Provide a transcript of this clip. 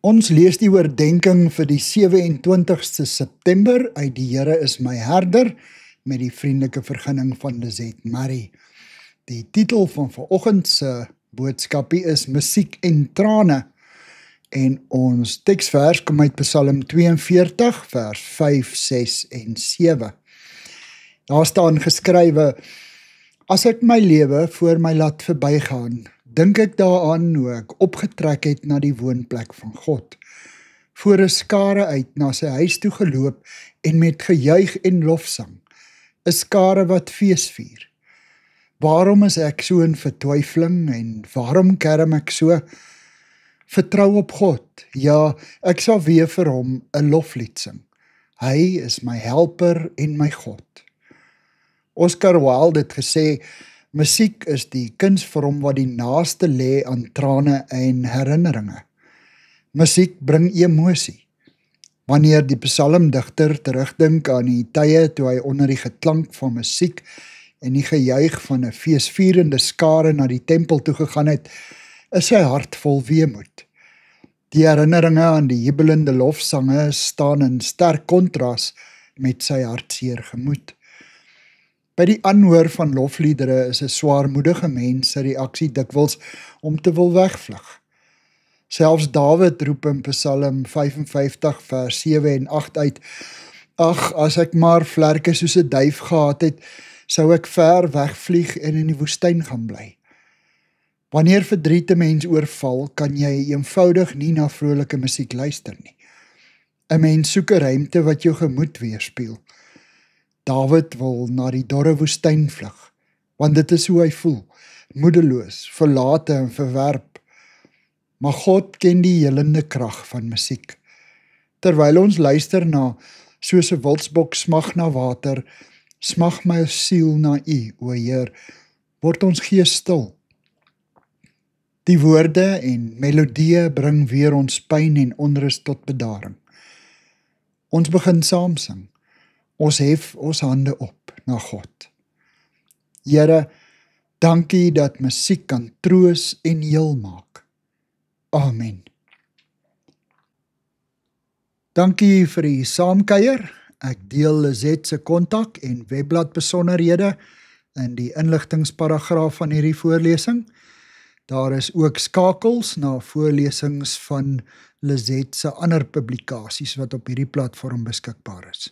Ons lees die oordenking vir die 27ste September uit Die Here is my herder met die vriendelike vergunning van Lizette Marie. Die titel van vanoggend se boodskapie is Musiek en trane en ons teksvers kom uit Psalm 42 vers 5, 6 en 7. Daar staan geskrywe: As ek my lewe voor my laat verbygaan, dink ek daaraan hoe ek opgetrek het na die woonplek van God, voor 'n skare uit na sy huis toe geloop en met gejuig en lofsang, 'n skare wat fees vier. Waarom is ek so in vertwyfeling en waarom kerm ek so? Vertrou op God, ja, ek sal weer vir hom 'n loflied sing. Hy is my helper en my God. Oscar Wilde het gesê, musiek is die kunsvorm wat die naaste lê aan trane en herinneringe. Musiek bring emosie. Wanneer die psalmdigter terugdink aan die tye toe hy onder die geklank van musiek en die gejuig van 'n feesvierende skare na die tempel toe gegaan het, is sy hart vol weemoed. Die herinneringe aan die jubelende lofsange staan in sterk kontras met sy hartseer gemoed. By die aanhoor van lofliedere is 'n swaarmoedige mens se reaksie dikwels om te wil wegvlug. Selfs Dawid roep in Psalm 55 vers 7 en 8 uit: Ag, as ek maar vlerke soos 'n duif gehad het, sou ek ver wegvlieg en in die woestyn gaan bly. Wanneer verdriet 'n mens oorval, kan jy eenvoudig nie na vrolike musiek luister nie. 'n Mens soek 'n ruimte wat jou gemoed weerspieël. Dawid wil na die dorre woestyn vlug, want dit is hoe hy voel, moedeloos, verlate en verwerp. Maar God ken die helende krag van musiek. Terwyl ons luister na soos 'n wildsbok smag na water, smag my siel na U, o Heer, word ons gees stil. Die woorde en melodieë bring weer ons pyn en onrus tot bedaring. Ons begin saam sing. Ons hef ons hande op na God. Here, dankie dat musiek kan troos en heel maak. Amen. Dankie vir die saamkuier. Ek deel Lizette se kontak en webblad besonderhede in die inligtingsparagraaf van hierdie voorlesing. Daar is ook skakels na voorlesings van Lizette se ander publikasies wat op hierdie platform beskikbaar is.